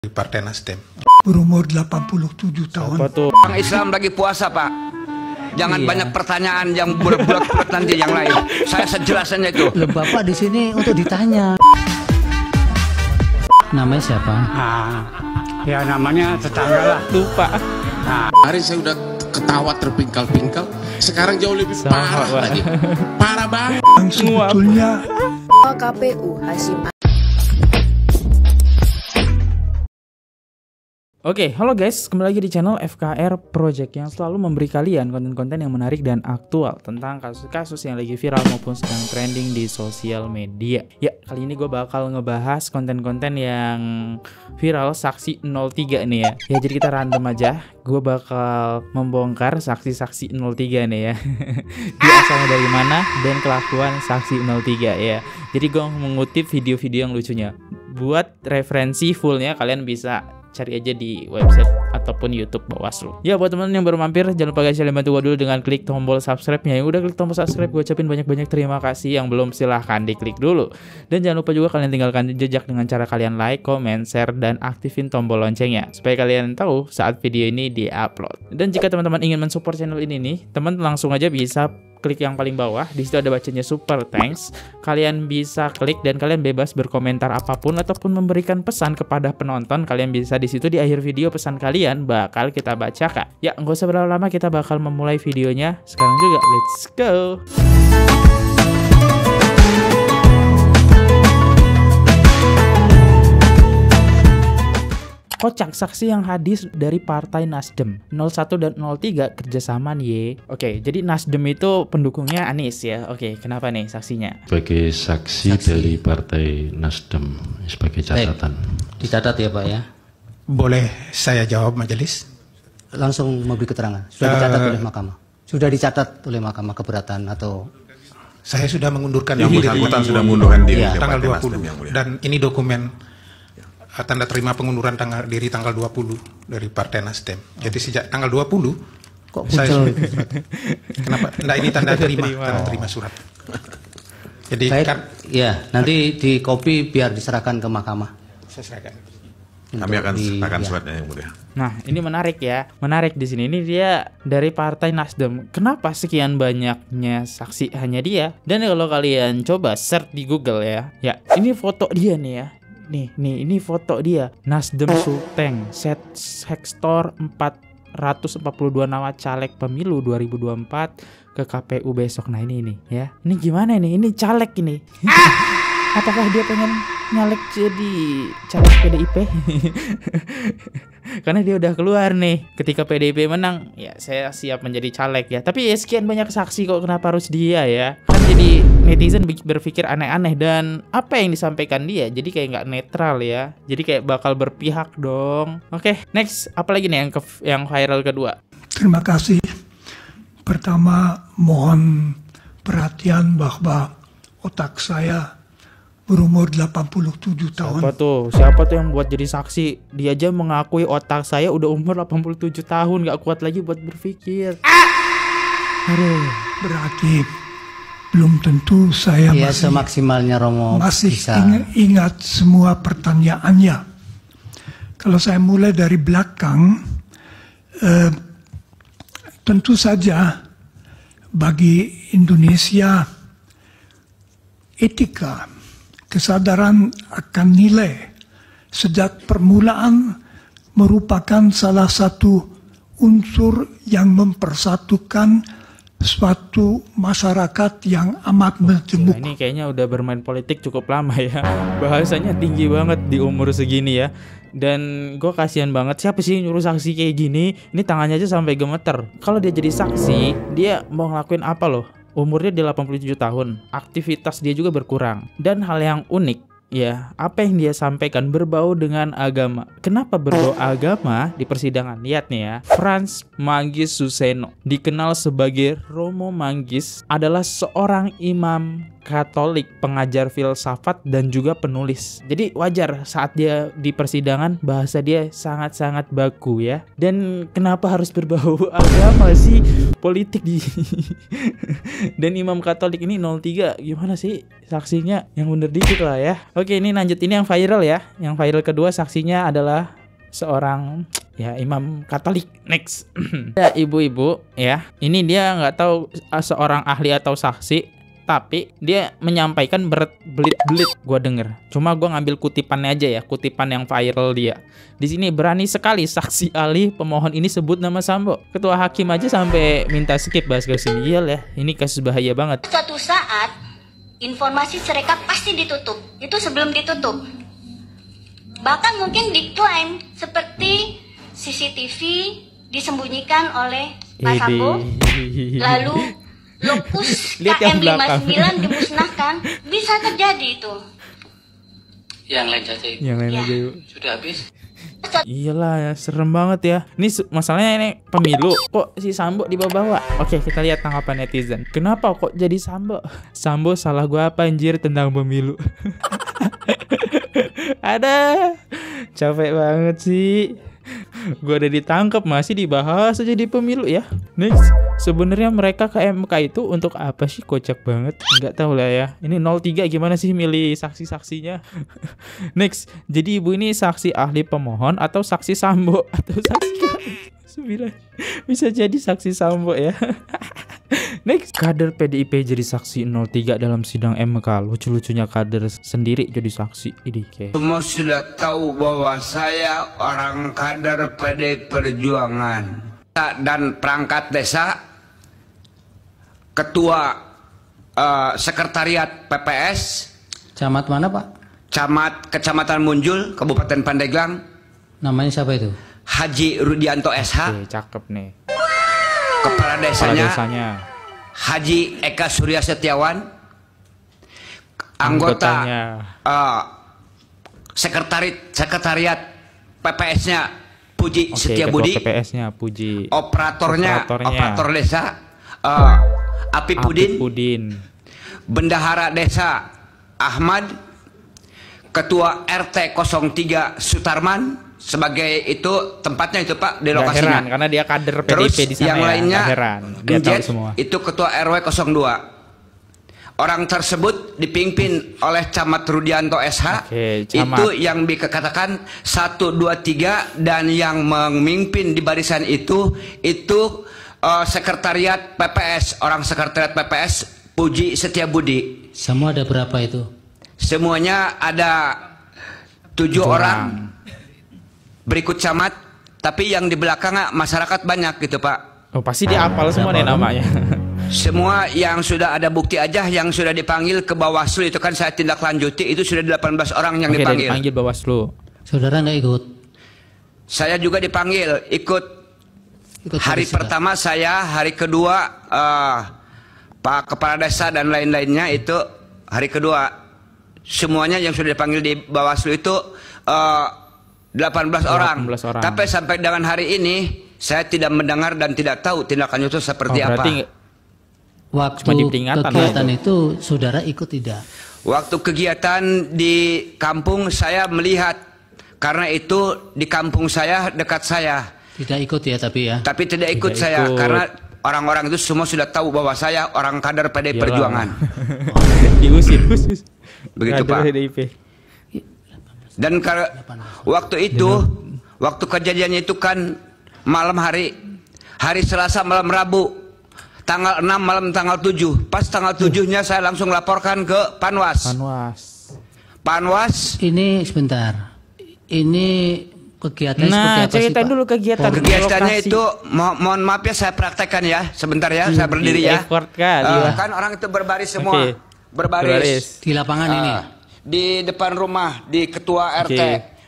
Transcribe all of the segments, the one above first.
Di Partai Nasdem. Berumur 87 tahun. Orang Islam lagi puasa, Pak. Jangan banyak pertanyaan yang bulat-bulat nanti yang lain. Saya sejelasnya itu. Loh, Bapak di sini untuk ditanya. Namanya siapa? Ya namanya tetangga lah. Lupa. Hari saya udah ketawa terpingkal-pingkal. Sekarang jauh lebih parah lagi. Parah banget. Yang sebetulnya KPU Hasyim. Oke, halo guys, kembali lagi di channel FKR Project yang selalu memberi kalian konten-konten yang menarik dan aktual tentang kasus-kasus yang lagi viral maupun sedang trending di sosial media. Ya, kali ini gue bakal ngebahas konten-konten yang viral saksi 03 nih ya. Ya, jadi kita random aja. Gue bakal membongkar saksi-saksi 03 nih ya. Dia asalnya dari mana dan kelakuan saksi 03 ya. Jadi gue mengutip video-video yang lucunya. Buat referensi fullnya kalian bisa cari aja di website ataupun YouTube Bawaslu. Ya, buat teman-teman yang baru mampir, jangan lupa guys, kalian bantu gue dulu dengan klik tombol subscribe-nya. Yang udah klik tombol subscribe, gue ucapin banyak-banyak terima kasih. Yang belum, silahkan diklik dulu. Dan jangan lupa juga kalian tinggalkan jejak dengan cara kalian like, comment, share, dan aktifin tombol loncengnya supaya kalian tahu saat video ini di-upload. Dan jika teman-teman ingin mensupport channel ini nih, teman langsung aja bisa klik yang paling bawah, di situ ada bacanya super thanks. Kalian bisa klik dan kalian bebas berkomentar apapun ataupun memberikan pesan kepada penonton. Kalian bisa di situ di akhir video pesan kalian bakal kita bacakan. Ya, nggak usah berlama-lama, kita bakal memulai videonya sekarang juga. Let's go. Kocak, saksi yang hadis dari Partai Nasdem 01 dan 03 kerjasama nih. Oke, jadi Nasdem itu pendukungnya Anies ya. Oke, kenapa nih saksinya? Sebagai saksi dari Partai Nasdem sebagai catatan. Dicatat ya Pak ya. Boleh saya jawab majelis? Langsung memberi keterangan. Sudah dicatat oleh Mahkamah. Sudah dicatat oleh Mahkamah keberatan atau Saya sudah mengundurkan yang diri bersangkutan sudah mengundurkan diri ya, tanggal Partai 20 Nasdem, yang mulia. dan ini dokumen tanda terima pengunduran diri tanggal 20 dari Partai Nasdem. Jadi sejak tanggal 20 kok saya muncul? kenapa? Nah, ini tanda terima surat. Jadi Baik, kan ya nanti di copy biar diserahkan ke Mahkamah. saya serahkan. Kami akan serahkan ya. suratnya yang mulia. Nah, ini menarik ya. Menarik di sini. Ini dia dari Partai Nasdem. Kenapa sekian banyaknya saksi hanya dia? Dan kalau kalian coba search di Google ya. Ya, ini foto dia nih ya. Nih, ini foto dia. Nasdem Sulteng, Sektor 442 nama caleg pemilu 2024 ke KPU besok. Nah, ini ya. Ini gimana nih? Ini caleg ini. Apakah dia pengen nyalek jadi caleg PDIP? Karena dia udah keluar nih. Ketika PDIP menang, ya saya siap menjadi caleg ya. Tapi ya sekian banyak saksi kok, kenapa harus dia ya? Kan jadi netizen berpikir aneh-aneh. Dan apa yang disampaikan dia jadi kayak nggak netral ya. Jadi kayak bakal berpihak dong. Oke, next. Apalagi nih yang viral kedua? terima kasih. Pertama, mohon perhatian bahwa otak saya berumur 87 tahun. Siapa tuh yang buat jadi saksi? Dia aja mengakui otak saya udah umur 87 tahun, gak kuat lagi buat berpikir. Aduh, berarti belum tentu saya Ya semaksimalnya Romo masih bisa. ingat semua pertanyaannya. Kalau saya mulai dari belakang, tentu saja bagi Indonesia etika, kesadaran akan nilai sejak permulaan merupakan salah satu unsur yang mempersatukan suatu masyarakat yang amat majemuk. Ini kayaknya udah bermain politik cukup lama ya. Bahasanya tinggi banget di umur segini ya. Dan gue kasihan banget, siapa sih nyuruh saksi kayak gini? Ini tangannya aja sampai gemeter. Kalau dia jadi saksi, dia mau ngelakuin apa loh? Umurnya dia 87 tahun, aktivitas dia juga berkurang. Dan hal yang unik, ya, apa yang dia sampaikan berbau dengan agama. Kenapa berbau agama di persidangan? Lihat nih ya, Frans Manggis Suseno, dikenal sebagai Romo Manggis, adalah seorang imam Katolik, pengajar filsafat dan juga penulis. Jadi wajar saat dia di persidangan bahasa dia sangat-sangat baku ya. Dan kenapa harus berbau agama sih, politik di dan Imam Katolik ini 03, gimana sih saksinya? Yang bener dikit lah ya. Oke, ini lanjut, ini yang viral ya. Yang viral kedua saksinya adalah seorang ya imam Katolik. Next. Ya, ibu-ibu ya, ini dia nggak tahu seorang ahli atau saksi, tapi dia menyampaikan belit-belit gue denger. Cuma gue ngambil kutipannya aja ya, kutipan yang viral dia. Di sini, berani sekali saksi ahli pemohon ini sebut nama Sambo. Ketua hakim aja sampai minta skip bahas kasus ini. Iya lah, ini kasus bahaya banget. Suatu saat informasi Sirekap pasti ditutup. Itu sebelum ditutup. Bahkan mungkin diklaim seperti CCTV disembunyikan oleh Pak Sambo, lalu lokus KM 59 dimusnahkan, bisa terjadi itu. Yang lain saja Ibu. Yang lain aja Ibu. Sudah habis. Iyalah ya, serem banget ya. Ini masalahnya ini pemilu, kok si Sambo dibawa-bawa. Oke, kita lihat tanggapan netizen. Kenapa kok jadi Sambo? Sambo salah gua apa anjir tentang pemilu? Ada, capek banget sih. Gue udah ditangkap masih dibahas aja di pemilu ya. Next, sebenarnya mereka ke MK itu untuk apa sih? Kocak banget. Nggak tahu lah ya. Ini 03 gimana sih milih saksi-saksinya? Next, jadi ibu ini saksi ahli pemohon atau saksi Sambo atau saksi 9? Bisa jadi saksi Sambo ya. Next, kader PDIP jadi saksi 03 dalam sidang MK. Lucu-lucunya kader sendiri jadi saksi. Ini kayak semua sudah tahu bahwa saya orang kader PD Perjuangan dan perangkat desa, ketua sekretariat PPS. Camat mana Pak? Kecamatan Munjul, Kabupaten Pandeglang. Namanya siapa itu? Haji Rudianto SH. Oke, cakep nih. Kepala desanya Haji Eka Surya Setiawan. Anggota sekretariat PPS-nya Puji Setiabudi. PPS-nya Puji. Operator desa Api Pudin. Bendahara desa Ahmad. Ketua RT 03 Sutarman. Sebagai itu tempatnya itu Pak, di lokasinya. Heran, karena dia kader PDIP. Terus di sana yang ya. lainnya Heran. Dia tahu semua. Itu ketua RW 02. Orang tersebut dipimpin oleh Camat Rudianto SH. Oke, itu yang dikatakan 1, 2, 3, dan yang memimpin di barisan itu sekretariat PPS, orang sekretariat PPS Puji Setiabudi. Semua ada berapa itu? Semuanya ada 7 orang. Berikut camat, tapi yang di belakang masyarakat banyak gitu Pak. Oh, pasti dia hafal semua nih namanya. Semua yang sudah ada bukti aja, yang sudah dipanggil ke Bawaslu itu kan saya tindak lanjuti, itu sudah 18 orang yang dipanggil. Dipanggil Bawaslu. Saudara nggak ikut? Saya juga dipanggil, ikut hari pertama saya, hari kedua Pak Kepala Desa dan lain-lainnya itu hari kedua. Semuanya yang sudah dipanggil di Bawaslu itu 18 orang. Tapi sampai dengan hari ini saya tidak mendengar dan tidak tahu tindakan itu seperti apa. Waktu kegiatan itu saudara ikut tidak? Waktu kegiatan di kampung saya melihat, karena itu di kampung saya, dekat saya. Tidak ikut ya tapi ya? Tapi tidak ikut saya karena orang-orang itu semua sudah tahu bahwa saya orang kader PDI Perjuangan. Diusir. Begitu Pak. Dan waktu itu, waktu kejadiannya itu kan malam hari Selasa malam Rabu, tanggal 6 malam tanggal 7. Pas tanggal 7-nya saya langsung laporkan ke Panwas. Panwas. Ini sebentar. Ini kegiatannya seperti apa sih Pak? Cerita dulu kegiatannya itu, mohon maaf ya saya praktekkan ya, sebentar ya, saya berdiri ya. Kan orang itu berbaris semua. Berbaris. Di lapangan ini? Di depan rumah, di ketua RT,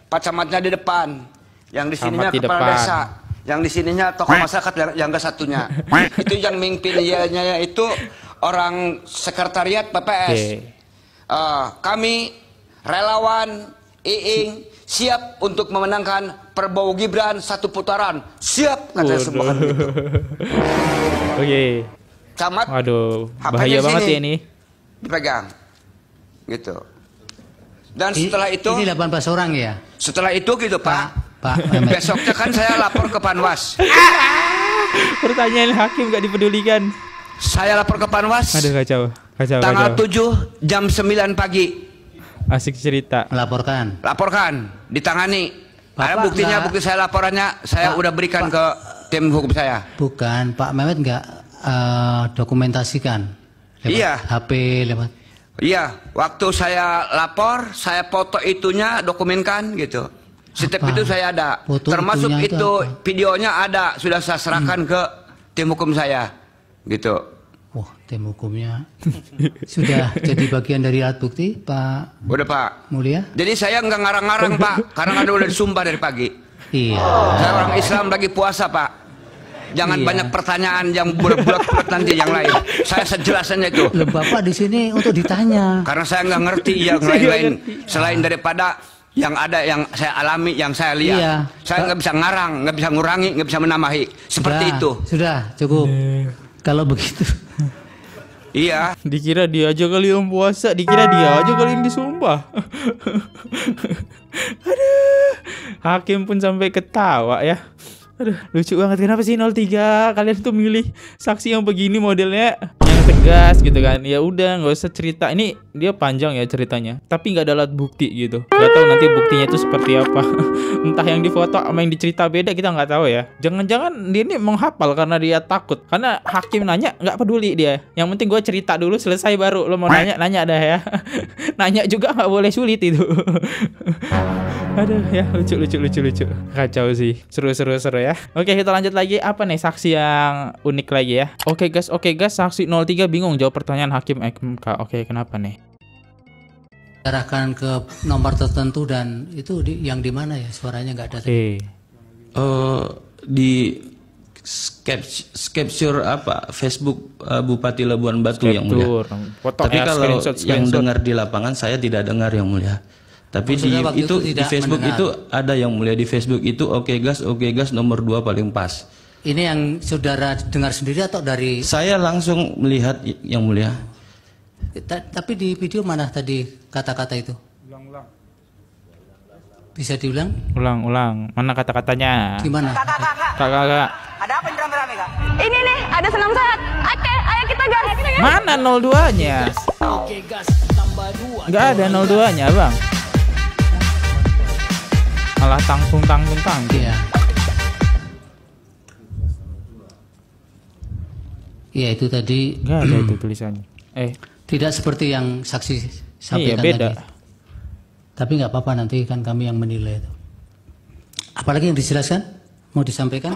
Pak Camatnya di depan, yang di sininya kepala desa, yang di sininya tokoh masyarakat yang ke satunya. Itu yang mimpinnya itu orang sekretariat PPS. Kami relawan Iing siap untuk memenangkan Prabowo Gibran 1 putaran. Siap katanya semua kan gitu. Oke. Camat. Waduh, bahaya banget ya ini. dipegang. Gitu. Dan setelah itu ini 18 orang ya. Setelah itu gitu Pak. Besoknya kan saya lapor ke Panwas. Pertanyaan hakim gak dipedulikan. Saya lapor ke Panwas. Aduh kacau. Tanggal 7 jam 9 pagi. Asik cerita. Laporkan, ditangani. Ada buktinya, bukti saya laporannya saya udah berikan ke tim hukum saya. Bukan, Pak Mehmet nggak dokumentasikan lewat iya. HP lewat. Iya, waktu saya lapor, saya foto itunya, dokumenkan gitu. Setiap itu saya ada. Foto termasuk itu videonya ada, sudah saya serahkan ke tim hukum saya. Gitu. Wah, tim hukumnya sudah jadi bagian dari alat bukti, Pak. Udah, Pak. Mulia. Jadi saya nggak ngarang-ngarang, Pak, karena udah disumpah dari pagi. Iya. Saya orang Islam lagi puasa, Pak. Jangan banyak pertanyaan yang bulat-bulat nanti yang lain. Saya sejelasannya itu. Loh, Bapak di sini untuk ditanya. Karena saya nggak ngerti yang lain-lain selain daripada yang ada yang saya alami, yang saya lihat. Iya. Saya nggak bisa ngarang, nggak bisa ngurangi, nggak bisa menambahi. Seperti itu. Sudah cukup. Kalau begitu. Iya. Dikira dia aja kali yang puasa, dikira dia aja kali yang disumpah. Aduh. Hakim pun sampai ketawa ya. Aduh, lucu banget. Kenapa sih 03 kalian tuh milih saksi yang begini modelnya, yang tegas gitu kan? Ya udah, nggak usah cerita. Ini dia panjang ya ceritanya, tapi nggak ada alat bukti gitu. Nggak tahu nanti buktinya itu seperti apa. Entah yang difoto sama yang dicerita beda, kita nggak tahu ya. Jangan-jangan dia ini menghafal karena dia takut. Karena hakim nanya nggak peduli dia. Yang penting gue cerita dulu selesai baru lo mau nanya dah ya. Nanya juga nggak boleh sulit itu. Aduh ya, lucu. Kacau sih. Seru ya. Oke, kita lanjut lagi. Apa nih saksi yang unik lagi ya? Oke guys, saksi 03 bingung jawab pertanyaan hakim MK. Oke, kenapa nih? Arahkan ke nomor tertentu dan itu yang di mana ya? Suaranya nggak ada. Di capture apa? Facebook Bupati Labuan Batu yang mulia. Tapi kalau yang dengar di lapangan saya tidak dengar yang mulia. Tapi di Facebook mendengar. Itu ada yang mulia, di Facebook itu oke gas nomor 2 paling pas. Ini yang saudara dengar sendiri atau dari? Saya langsung melihat yang mulia. Tapi di video mana tadi kata-kata itu? Ulang. Bisa diulang? Ulang. Mana kata-katanya? Gimana? Kakak. Ada apa yang rame-rame, Kak? Ini nih, ada senam sehat. Oke, ayo kita gas. Mana 02-nya? Nggak ada 02-nya, Bang. Malah tanggung. Iya. Iya, itu tadi nggak ada itu tulisannya. Tidak seperti yang saksi sampaikan beda. tadi. Tapi nggak apa-apa, nanti kan kami yang menilai itu. Apalagi yang dijelaskan? Mau disampaikan?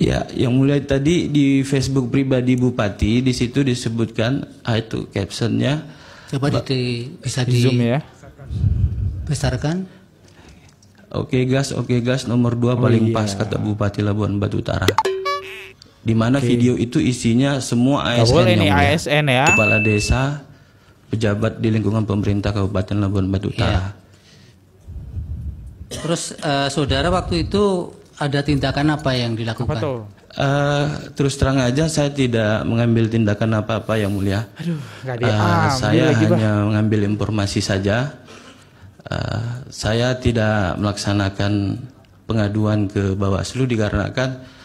Ya, yang mulia tadi di Facebook pribadi Bupati, di situ disebutkan itu captionnya. Coba bisa di zoom ya. Besarkan. Oke gas nomor 2 paling pas, kata Bupati Labuan Batu Utara. Di mana video itu isinya semua ASN yang mulia. ASN ya. Kepala desa, pejabat di lingkungan pemerintah Kabupaten Labuan Batu Utara. Terus saudara waktu itu ada tindakan apa yang dilakukan? Apa tuh? Terus terang aja saya tidak mengambil tindakan apa-apa yang mulia. Aduh, saya hanya mengambil informasi saja. Saya tidak melaksanakan pengaduan ke Bawaslu dikarenakan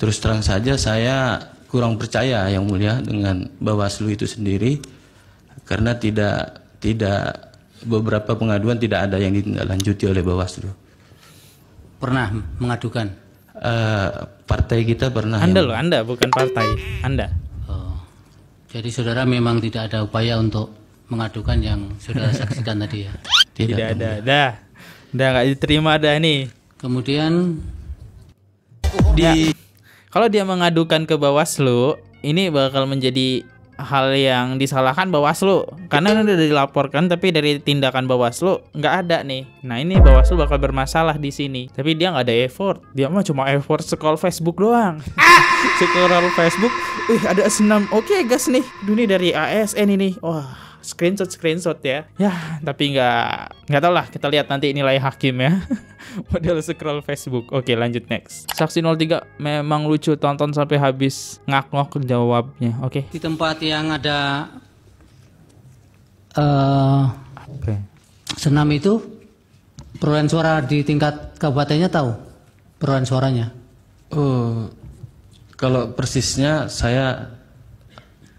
terus terang saja saya kurang percaya yang mulia dengan Bawaslu itu sendiri, karena tidak beberapa pengaduan tidak ada yang ditindaklanjuti oleh Bawaslu. Pernah mengadukan? Partai kita pernah. Anda bukan partai. Anda. Jadi saudara memang tidak ada upaya untuk mengadukan yang saudara saksikan tadi ya? Tidak ada. Dah nggak diterima dah nih. Kemudian kalau dia mengadukan ke Bawaslu, ini bakal menjadi hal yang disalahkan Bawaslu, karena udah dilaporkan tapi dari tindakan Bawaslu nggak ada nih. Nah ini Bawaslu bakal bermasalah di sini. Tapi dia nggak ada effort, dia mah cuma effort scroll Facebook doang. Scroll Facebook, ada senam. Oke gas nih, ini dari ASN ini. Wah screenshot ya. Ya, tapi nggak tahu lah, kita lihat nanti nilai hakim ya. Model scroll Facebook. Oke, lanjut next. Saksi 03 memang lucu, tonton sampai habis, ngak-ngok jawabnya. Oke. Di tempat yang ada senam itu, perolehan suara di tingkat kabupatennya tahu perolehan suaranya? Kalau persisnya saya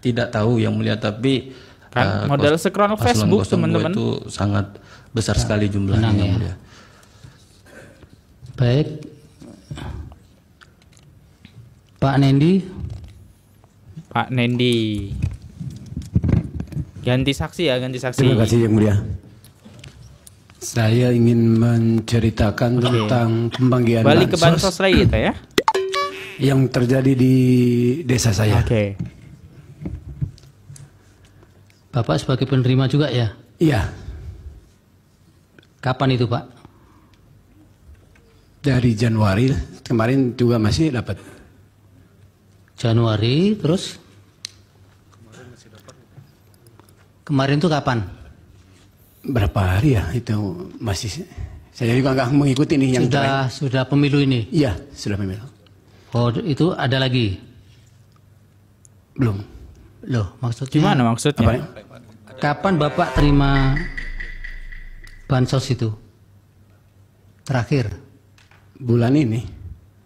tidak tahu yang mulia, tapi kan model scroll Facebook teman-teman itu sangat besar sekali jumlahnya yang mulia. Baik, Pak Nendi. Ganti saksi ya, ganti saksi. Terima kasih yang mulia. Saya ingin menceritakan tentang pembagian balik ke bansos lagi kita ya, yang terjadi di desa saya. Oke. Bapak sebagai penerima juga ya? Iya. Kapan itu Pak? Dari Januari, kemarin juga masih dapat. Januari, terus? Kemarin itu kapan? Berapa hari ya itu masih, saya juga nggak mengikuti nih yang sudah pemilu ini? Iya, sudah pemilu. Oh, itu ada lagi? Belum. Loh, maksudnya? Gimana maksudnya? Kapan Bapak terima bansos itu? Terakhir? Bulan ini.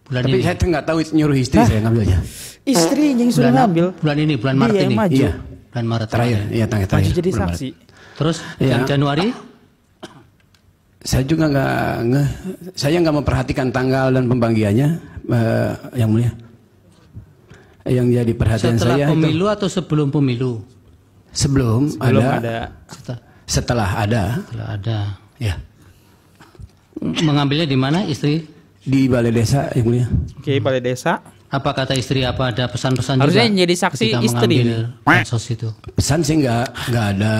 Tapi saya nggak tahu, nyuruh istri saya ngambilnya. Istrinya yang sudah ngambil? Bulan ini, bulan Maret ini? Maju. Iya. Bulan Maret terakhir. Iya, terakhir. Maju jadi saksi. Terus yang Januari? Saya juga saya nggak memperhatikan tanggal dan pembagiannya, yang mulia. Yang jadi perhatian setelah saya pemilu itu, atau sebelum pemilu? Sebelum ada. Setelah ada. Setelah ada. Ya. Mengambilnya di mana istri? Di balai desa, yang mulia. Oke, balai desa. Apa kata istri? Apa ada pesan-pesan harusnya juga? jadi saksi istri. Bansos itu. Pesan sih nggak ada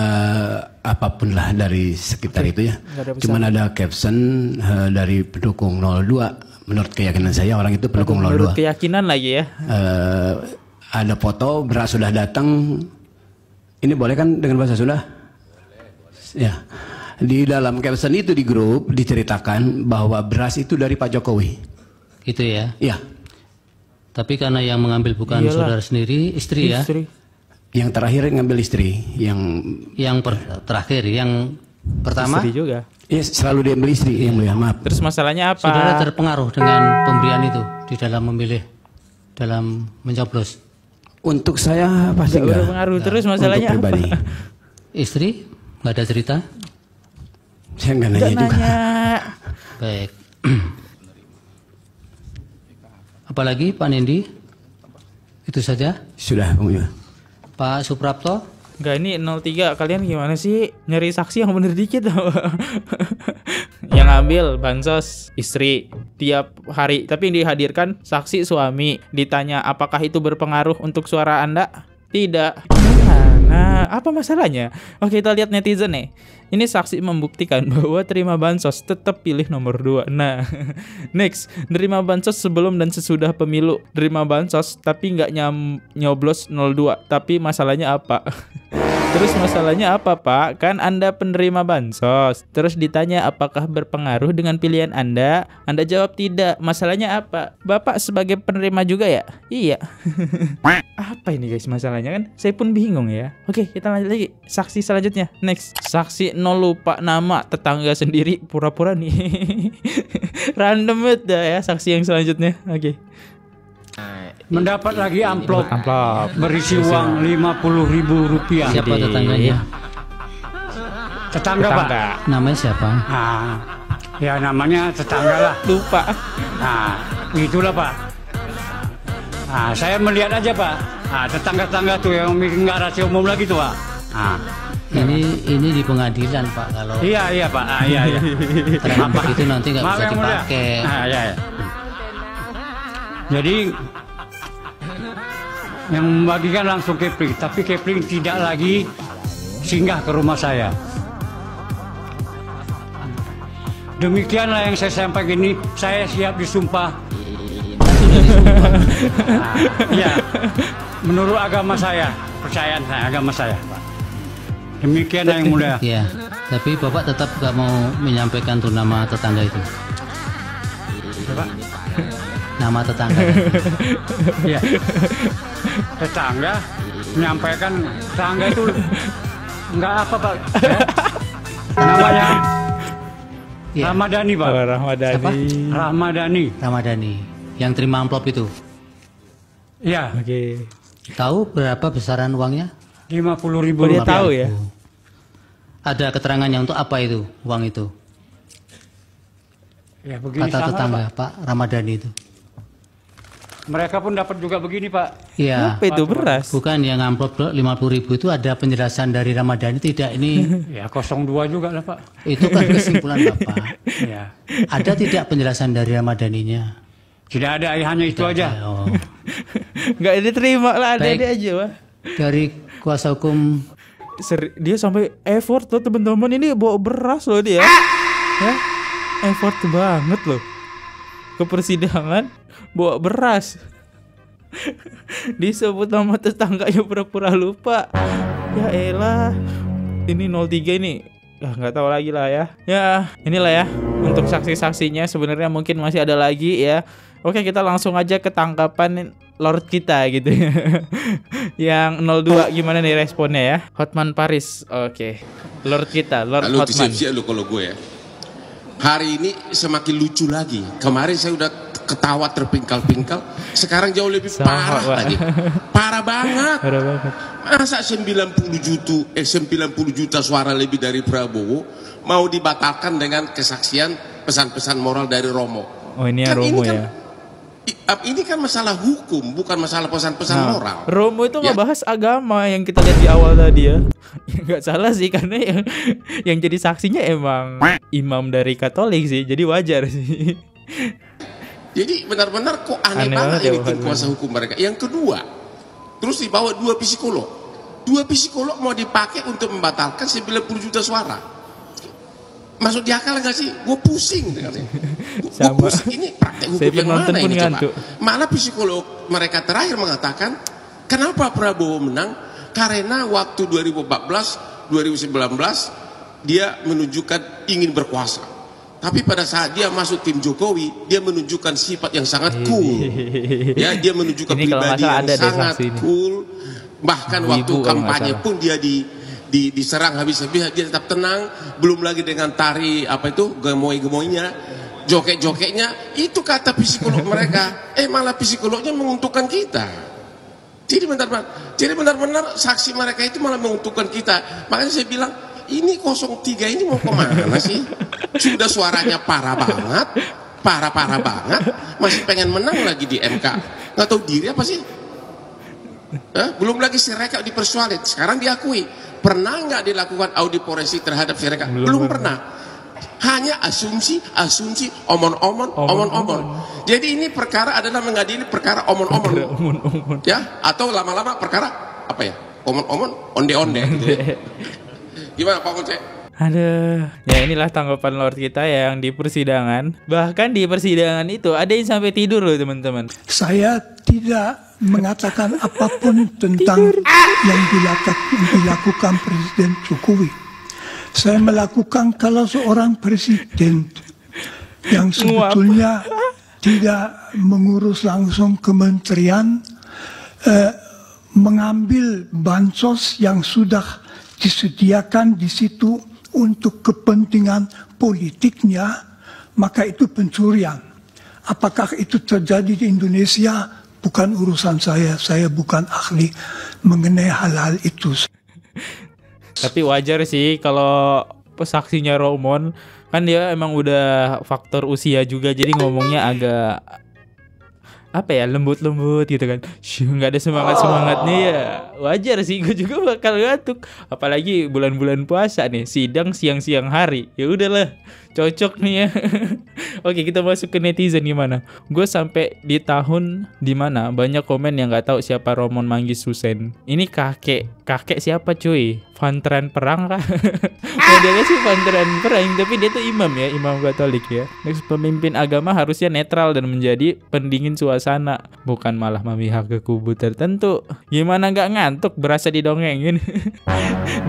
apapun lah dari sekitar itu ya. Cuman ada caption dari pendukung 02. Menurut keyakinan saya orang itu pendukung 02. Menurut keyakinan lagi ya. Ada foto beras sudah datang. Ini boleh kan dengan bahasa Sunda? Ya. Di dalam caption itu di grup diceritakan bahwa beras itu dari Pak Jokowi. Gitu ya? Iya. Tapi karena yang mengambil bukan saudara sendiri, istri ya? Yang terakhir ngambil istri. Yang terakhir, yang pertama? Istri juga. Iya, selalu diambil istri, yang mulia, maaf. Terus masalahnya apa? Saudara terpengaruh dengan pemberian itu di dalam memilih, dalam mencoblos? Untuk saya pasti enggak. Berpengaruh. Terus masalahnya apa? Istri? Nggak ada cerita? Saya nggak nanya juga. Baik. Apalagi Pak Nendi? Itu saja? Sudah, Bung. Pak Suprapto? Enggak, ini 03. Kalian gimana sih? Nyari saksi yang bener dikit. Yang ambil bansos istri tiap hari, tapi yang dihadirkan saksi suami. Ditanya apakah itu berpengaruh untuk suara Anda? Tidak. Nah, apa masalahnya? Oke, kita lihat netizen nih. Ini saksi membuktikan bahwa terima bansos tetap pilih nomor 2. Nah, next. Nerima bansos sebelum dan sesudah pemilu. Nerima bansos tapi nggak nyoblos 02. Tapi masalahnya apa? Terus masalahnya apa, Pak? Kan Anda penerima bansos. Terus ditanya apakah berpengaruh dengan pilihan Anda? Anda jawab tidak. Masalahnya apa? Bapak sebagai penerima juga ya? Iya. Apa ini guys masalahnya kan? Saya pun bingung ya. Oke, kita lanjut lagi. Saksi selanjutnya. Next. Saksi lupa nama tetangga sendiri, pura-pura nih. Random banget dah ya saksi yang selanjutnya. Oke. Mendapat lagi amplop berisi uang Rp50.000. Siapa tetangganya? Tetangga Pak. Namanya siapa? Nah, ya namanya tetangga lah. Lupa. Nah, itulah Pak. Nah, saya melihat aja Pak. Nah, tetangga-tetangga tuh yang nggak rahasia umum lagi tuh Pak. Nah. Ini di pengadilan Pak kalau. Iya Pak. Iya. Terlambat itu nanti nggak bisa dipakai. Nah, iya. Jadi yang membagikan langsung Kepling, tapi Kepling tidak lagi singgah ke rumah saya. Demikianlah yang saya sampaikan ini. Saya siap disumpah. Ya, menurut agama saya, percayaan saya, agama saya. Demikian yang mulia. Ya, tapi Bapak tetap gak mau menyampaikan tuh nama tetangga itu. Apa? Nama tetangga. Iya. Tetangga menyampaikan tetangga itu enggak apa Pak. Ya? Namanya ya. Ramadhani Pak. Oh, Ramadhani. Siapa? Ramadhani. Yang terima amplop itu. Iya. Oke. Tahu berapa besaran uangnya? 50.000. Dia tahu ya. Ada keterangannya untuk apa itu uang itu? Ya begini kata tetangga Pak. Pak Ramadhani itu. Mereka pun dapat juga begini Pak. Iya. Apa itu beras? Bukan yang amplop 50.000 itu ada penjelasan dari Ramadhani tidak ini? Ya 02 juga lah Pak. Itu kan kesimpulan Bapak. Ya. Ada tidak penjelasan dari Ramadhaninya? Tidak ada, hanya itu aja. Oh. Nggak diterima lah, ada aja Pak. Dari kuasa hukum dia sampai effort loh teman-teman, ini bawa beras loh dia. Ya, effort banget loh ke persidangan bawa beras. Disebut nama tetangganya pura-pura lupa. Ya elah, ini 03 ini nggak tahu lagi lah ya. Ya inilah ya untuk saksi-saksinya, sebenarnya mungkin masih ada lagi ya. Oke, kita langsung aja ke tangkapan Lord kita gitu ya. Yang 02 gimana nih responnya ya? Hotman Paris. Oke. Lord kita, Lord Halo, Hotman. siap-siap lu kalau gue ya. Hari ini semakin lucu lagi. Kemarin saya udah ketawa terpingkal-pingkal, sekarang jauh lebih parah lagi. Parah banget. Parah banget. Masa 90 juta suara lebih dari Prabowo mau dibatalkan dengan kesaksian pesan-pesan moral dari Romo. Oh, ini ya Romo ya. Ini kan masalah hukum, bukan masalah pesan-pesan moral. Romo itu nggak bahas agama yang kita lihat di awal tadi ya. Nggak salah sih, karena yang jadi saksinya emang imam dari Katolik sih, jadi wajar sih. Jadi benar-benar kok aneh banget ini tim kuasa hukum mereka. Yang kedua, terus dibawa 2 psikolog. 2 psikolog mau dipakai untuk membatalkan 90 juta suara. Masuk di akal nggak sih? Gue pusing. Gue pusing, ini praktek hukum yang mana ini coba? Malah psikolog mereka terakhir mengatakan, kenapa Prabowo menang? Karena waktu 2014, 2019 dia menunjukkan ingin berkuasa. Tapi pada saat dia masuk tim Jokowi, dia menunjukkan sifat yang sangat cool. Ya, dia menunjukkan pribadi yang sangat cool. Bahkan waktu kampanye pun dia diserang habis-habis, dia tetap tenang. Belum lagi dengan tari apa itu, gemoy-gemoynya, joget-jogetnya. Itu kata psikolog mereka. Malah psikolognya menguntungkan kita. Jadi benar-benar saksi mereka itu malah menguntungkan kita. Makanya saya bilang, ini 03 ini mau kemana sih? Sudah suaranya parah banget, parah banget, masih pengen menang lagi di MK. Nggak tahu diri apa sih? Belum lagi Sirekap dipersoalin, sekarang diakui. Pernah nggak dilakukan audit forensik terhadap Sirekap? Belum pernah. Hanya asumsi, omon-omon. Jadi ini perkara adalah mengadili perkara omon-omon. Ya, atau lama-lama perkara apa ya? Omon-omon, onde-onde gitu ya. Gimana Pak Konce? Aduh, ya inilah tanggapan Lord kita yang di persidangan. Bahkan di persidangan itu ada yang sampai tidur loh teman-teman. Saya tidak mengatakan apapun tentang yang dilakukan Presiden Jokowi. Saya melakukan kalau seorang presiden yang sebetulnya tidak mengurus langsung kementerian, mengambil bansos yang sudah disediakan di situ untuk kepentingan politiknya, maka itu pencurian. Apakah itu terjadi di Indonesia? Bukan urusan saya bukan ahli mengenai hal-hal itu. Tapi wajar sih kalau saksinya Romon, kan dia emang udah faktor usia juga, jadi ngomongnya agak apa ya, lembut-lembut gitu kan. Nggak ada semangat-semangatnya ya. Wajar sih, gue juga bakal ngantuk. Apalagi bulan-bulan puasa nih, sidang siang-siang hari. Ya udahlah, cocok nih ya. Oke, kita masuk ke netizen gimana. Gue sampai di tahun dimana banyak komen yang nggak tahu siapa Roman Manggis Hussein. Ini kakek siapa cuy? Veteran perang kah? Modelnya sih veteran perang, tapi dia tuh imam ya, imam Katolik ya. Next, pemimpin agama harusnya netral dan menjadi pendingin suasana, bukan malah memihak ke kubu tertentu. Gimana nggak ngantuk berasa didongengin.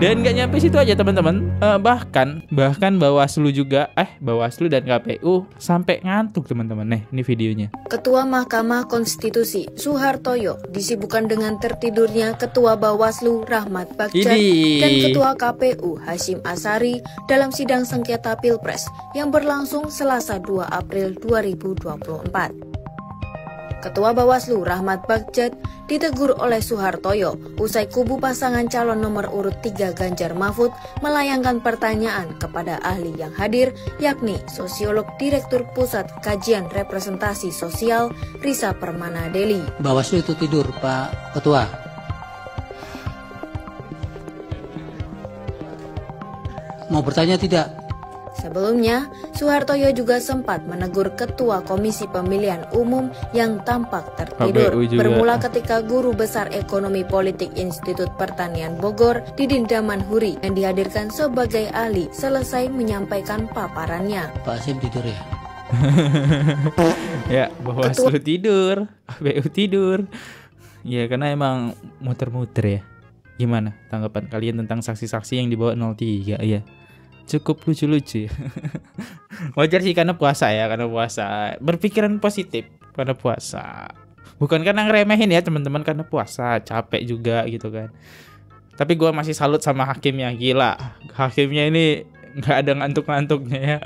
Dan gak nyampe situ aja teman-teman, bahkan Bawaslu juga Bawaslu dan KPU sampai ngantuk teman-teman. Nih, ini videonya. Ketua Mahkamah Konstitusi Suhartoyo disibukkan dengan tertidurnya Ketua Bawaslu Rahmat Bagja dan Ketua KPU Hasyim Asyari dalam sidang sengketa Pilpres yang berlangsung Selasa 2 April 2024. Ketua Bawaslu Rahmat Bagja ditegur oleh Suhartoyo usai kubu pasangan calon nomor urut 3 Ganjar Mahfud melayangkan pertanyaan kepada ahli yang hadir, yakni Sosiolog Direktur Pusat Kajian Representasi Sosial Risa Permana Deli. Bawaslu itu tidur, Pak Ketua. Mau bertanya tidak? Sebelumnya, Suhartoyo juga sempat menegur Ketua Komisi Pemilihan Umum yang tampak tertidur. Bermula ketika Guru Besar Ekonomi Politik Institut Pertanian Bogor, Didin Damanhuri, yang dihadirkan sebagai ahli selesai menyampaikan paparannya. Pak Hasyim tidur ya? Ya, Bawaslu tidur, KPU tidur. Ya, karena emang muter-muter ya. Gimana tanggapan kalian tentang saksi-saksi yang dibawa 03 ya? Cukup lucu-lucu. Wajar sih karena puasa ya, karena puasa. Berpikiran positif karena puasa. Bukan karena ngeremehin ya teman-teman, karena puasa, capek juga gitu kan. Tapi gue masih salut sama hakimnya, gila. Hakimnya ini nggak ada ngantuk-ngantuknya ya.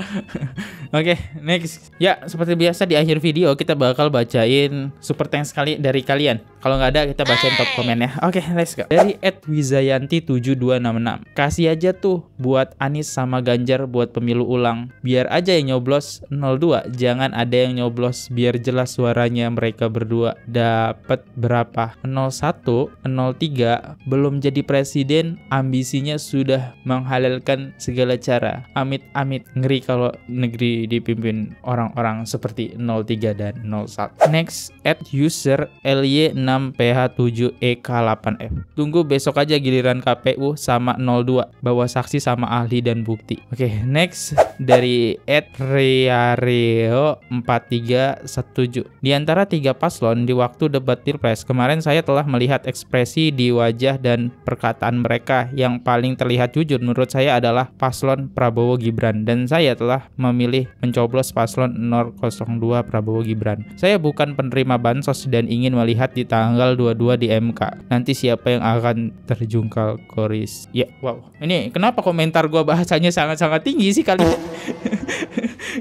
Oke, next. Ya, seperti biasa di akhir video kita bakal bacain super thanks sekali dari kalian. Kalau nggak ada kita bacain top komen ya. Oke, let's go. Dari @wizayanti7266. Kasih aja tuh buat Anies sama Ganjar buat pemilu ulang. Biar aja yang nyoblos 02, jangan ada yang nyoblos biar jelas suaranya mereka berdua. Dapat berapa? 01, 03 belum jadi presiden, ambisinya sudah menghalalkan segala cara. Amit-amit, ngeri kalau negeri dipimpin orang-orang seperti 03 dan 01. Next, @user LY6PH7EK8F. Tunggu besok aja giliran KPU sama 02, bawa saksi sama ahli dan bukti. Oke, next dari @riareo4317. Di antara 3 paslon di waktu debat Pilpres kemarin, saya telah melihat ekspresi di wajah dan perkataan mereka. Yang paling terlihat jujur menurut saya adalah paslon Prabowo Gibran, dan saya telah memilih mencoblos paslon 002 Prabowo Gibran. Saya bukan penerima bansos dan ingin melihat di tanggal 22 di MK nanti siapa yang akan terjungkal koris. Ya, wow. Ini kenapa komentar gua bahasanya sangat-sangat tinggi sih kali ini?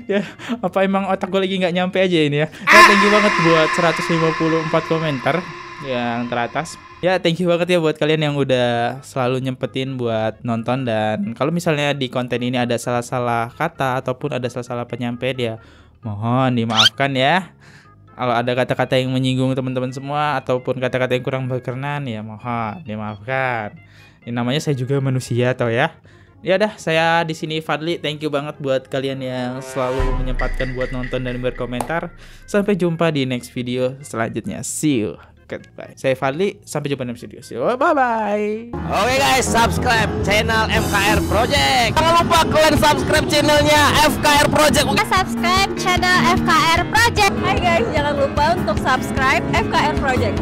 Ya, apa emang otak gue lagi nggak nyampe aja ini ya? Ya, thank you banget buat 154 komentar yang teratas. Ya, thank you banget ya buat kalian yang udah selalu nyempetin buat nonton. Dan kalau misalnya di konten ini ada salah-salah kata ataupun ada salah-salah penyampaian, ya mohon dimaafkan ya. Kalau ada kata-kata yang menyinggung teman-teman semua ataupun kata-kata yang kurang berkenan, ya mohon dimaafkan. Ini namanya saya juga manusia tau ya. Ya dah, saya di sini Fadli. Thank you banget buat kalian yang selalu menyempatkan buat nonton dan berkomentar. Sampai jumpa di next video selanjutnya. See you. Goodbye. Saya Fadli, sampai jumpa di next video. See you. Bye bye. Oke guys, subscribe channel FKR Project. Jangan lupa kalian subscribe channelnya FKR Project. Subscribe channel FKR Project. Hai guys, jangan lupa untuk subscribe FKR Project.